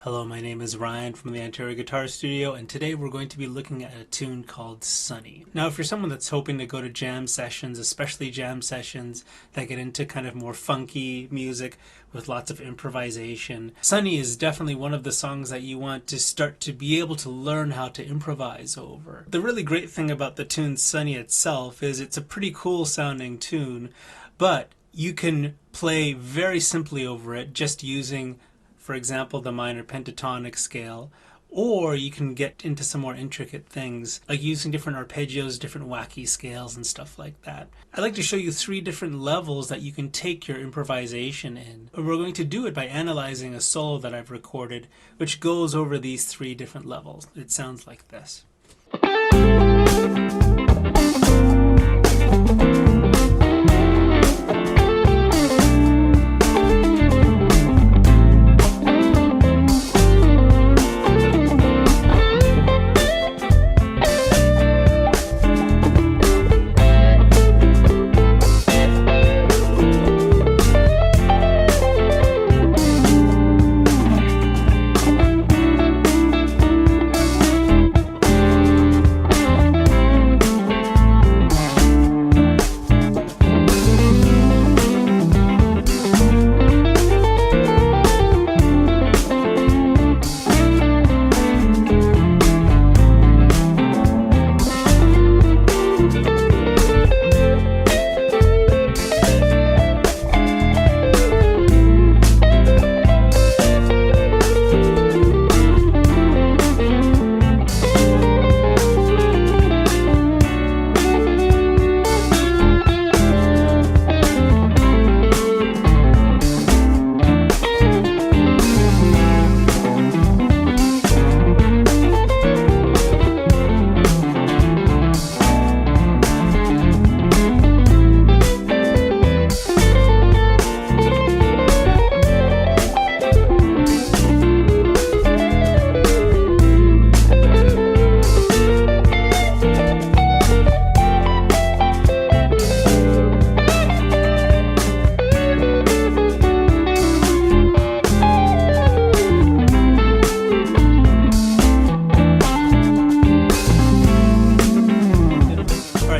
Hello, my name is Ryan from the Ontario Guitar Studio, and today we're going to be looking at a tune called Sunny. Now, if you're someone that's hoping to go to jam sessions, especially jam sessions that get into kind of more funky music with lots of improvisation, Sunny is definitely one of the songs that you want to start to be able to learn how to improvise over. The really great thing about the tune Sunny itself is it's a pretty cool sounding tune, but you can play very simply over it just using, for example, the minor pentatonic scale, or you can get into some more intricate things, like using different arpeggios, different wacky scales, and stuff like that. I'd like to show you 3 different levels that you can take your improvisation in. We're going to do it by analyzing a solo that I've recorded, which goes over these 3 different levels. It sounds like this.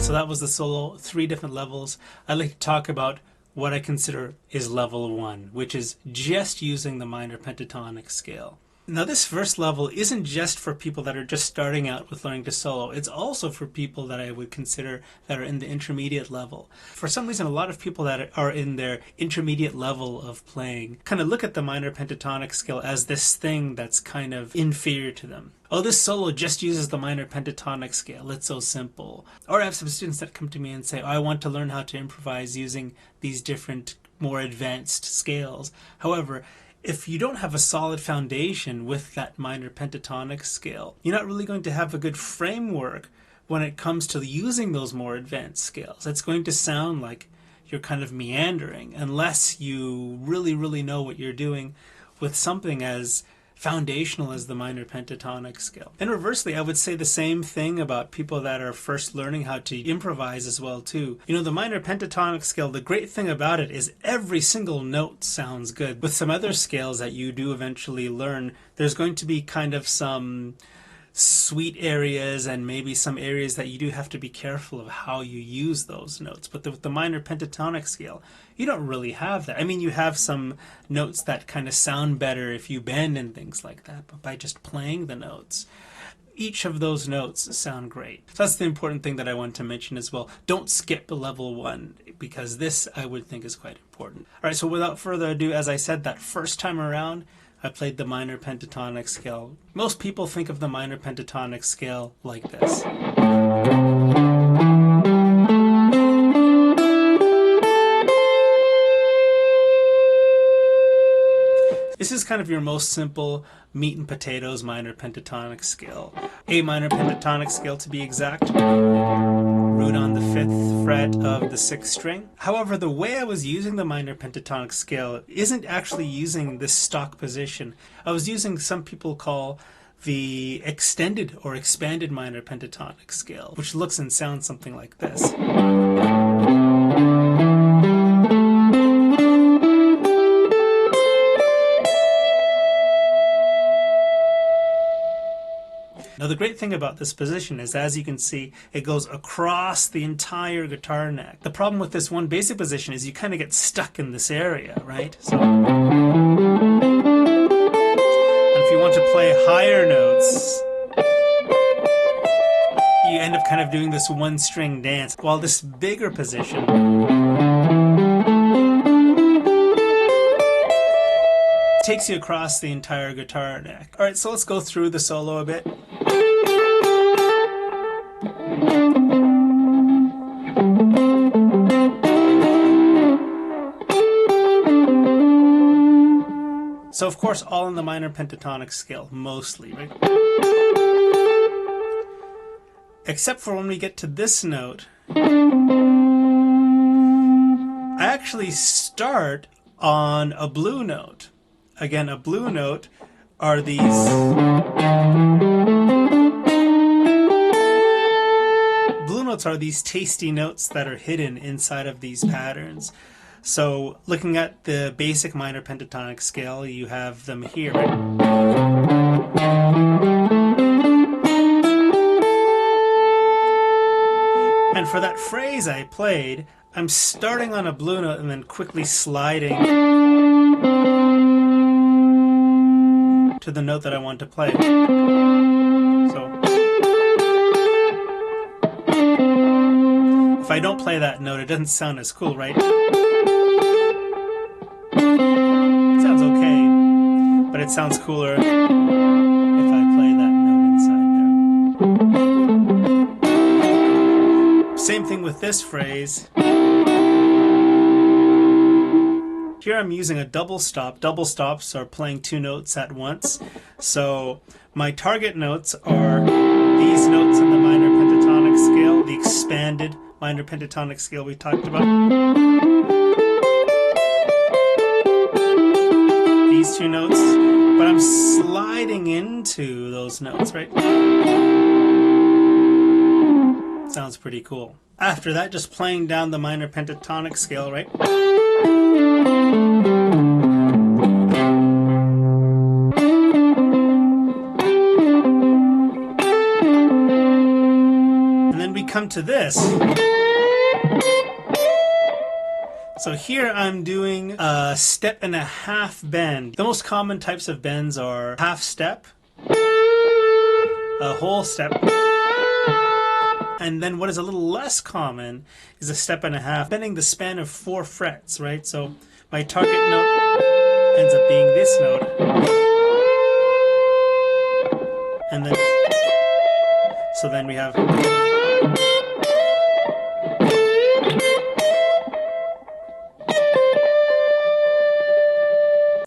So that was the solo, 3 different levels. I'd like to talk about what I consider is level 1, which is just using the minor pentatonic scale. Now, this first level isn't just for people that are just starting out with learning to solo. It's also for people that I would consider that are in the intermediate level. For some reason, a lot of people that are in their intermediate level of playing kind of look at the minor pentatonic scale as this thing that's kind of inferior to them. Oh, this solo just uses the minor pentatonic scale. It's so simple. Or I have some students that come to me and say, oh, I want to learn how to improvise using these different, more advanced scales. However, if you don't have a solid foundation with that minor pentatonic scale, you're not really going to have a good framework when it comes to using those more advanced scales. It's going to sound like you're kind of meandering unless you really know what you're doing with something as foundational as the minor pentatonic scale. And reversely, I would say the same thing about people that are first learning how to improvise as well too. You know, the minor pentatonic scale, the great thing about it is every single note sounds good. With some other scales that you do eventually learn, there's going to be kind of some sweet areas and maybe some areas that you do have to be careful of how you use those notes. But with the minor pentatonic scale, you don't really have that. I mean, you have some notes that kind of sound better if you bend and things like that, but by just playing the notes, each of those notes sound great. So that's the important thing that I want to mention as well. Don't skip level 1, because this I would think is quite important. All right, so without further ado, as I said, that first time around, I played the minor pentatonic scale. Most people think of the minor pentatonic scale like this. This is kind of your most simple meat and potatoes minor pentatonic scale. A minor pentatonic scale to be exact. Root on the 5th fret of the 6th string. However, the way I was using the minor pentatonic scale isn't actually using this stock position. I was using, some people call, the extended or expanded minor pentatonic scale, which looks and sounds something like this. Now the great thing about this position is, as you can see, it goes across the entire guitar neck. The problem with this one basic position is you kind of get stuck in this area, right? So, and if you want to play higher notes, you end up kind of doing this one string dance, while this bigger position takes you across the entire guitar neck. Alright, so let's go through the solo a bit. So of course all in the minor pentatonic scale, mostly, right? Except for when we get to this note, I actually start on a blue note. Again, a blue note are these tasty notes that are hidden inside of these patterns. So looking at the basic minor pentatonic scale, you have them here, right? And for that phrase I played, I'm starting on a blue note and then quickly sliding to the note that I want to play. So if I don't play that note, it doesn't sound as cool, right? It sounds okay, but it sounds cooler if I play that note inside there. Same thing with this phrase. Here I'm using a double stop. Double stops are playing two notes at once. So my target notes are these notes in the minor pentatonic scale, the expanded minor pentatonic scale we talked about. These two notes, but I'm sliding into those notes, right? Sounds pretty cool. After that, just playing down the minor pentatonic scale, right? And then we come to this. So here I'm doing a step and a half bend. The most common types of bends are half step, a whole step, and then what is a little less common is a step and a half, bending the span of 4 frets, right? So my target note ends up being this note. And then, so then we have,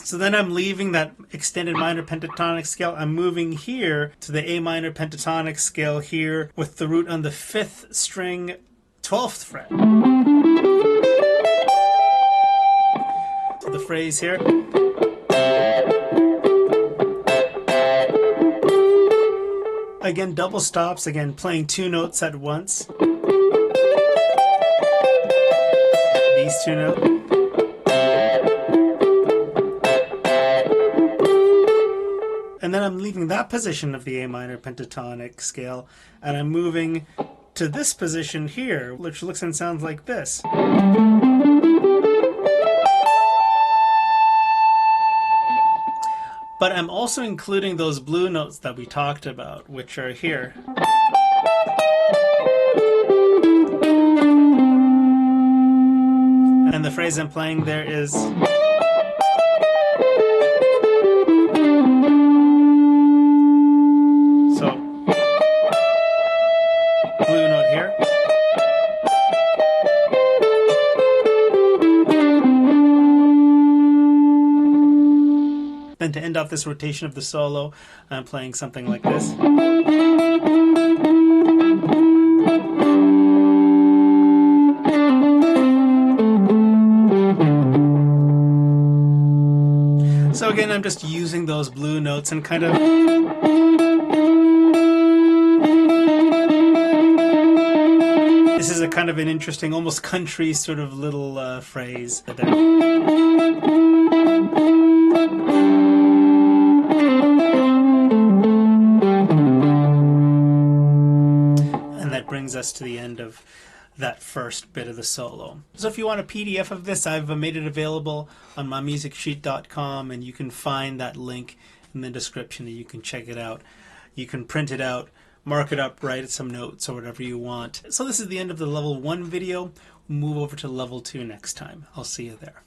so then I'm leaving that extended minor pentatonic scale. I'm moving here to the A minor pentatonic scale here with the root on the 5th string, 12th fret. So the phrase here. Again, double stops, again playing 2 notes at once. These 2 notes. And then I'm leaving that position of the A minor pentatonic scale, and I'm moving to this position here, which looks and sounds like this. But I'm also including those blue notes that we talked about, which are here. And the phrase I'm playing there is, then to end off this rotation of the solo, I'm playing something like this. So again, I'm just using those blue notes and kind of this is a kind of an interesting, almost country sort of little phrase there. brings us to the end of that first bit of the solo. So if you want a PDF of this, I've made it available on mymusicsheet.com, and you can find that link in the description and you can check it out. You can print it out, mark it up, write some notes or whatever you want. So this is the end of the level 1 video. We'll move over to level 2 next time. I'll see you there.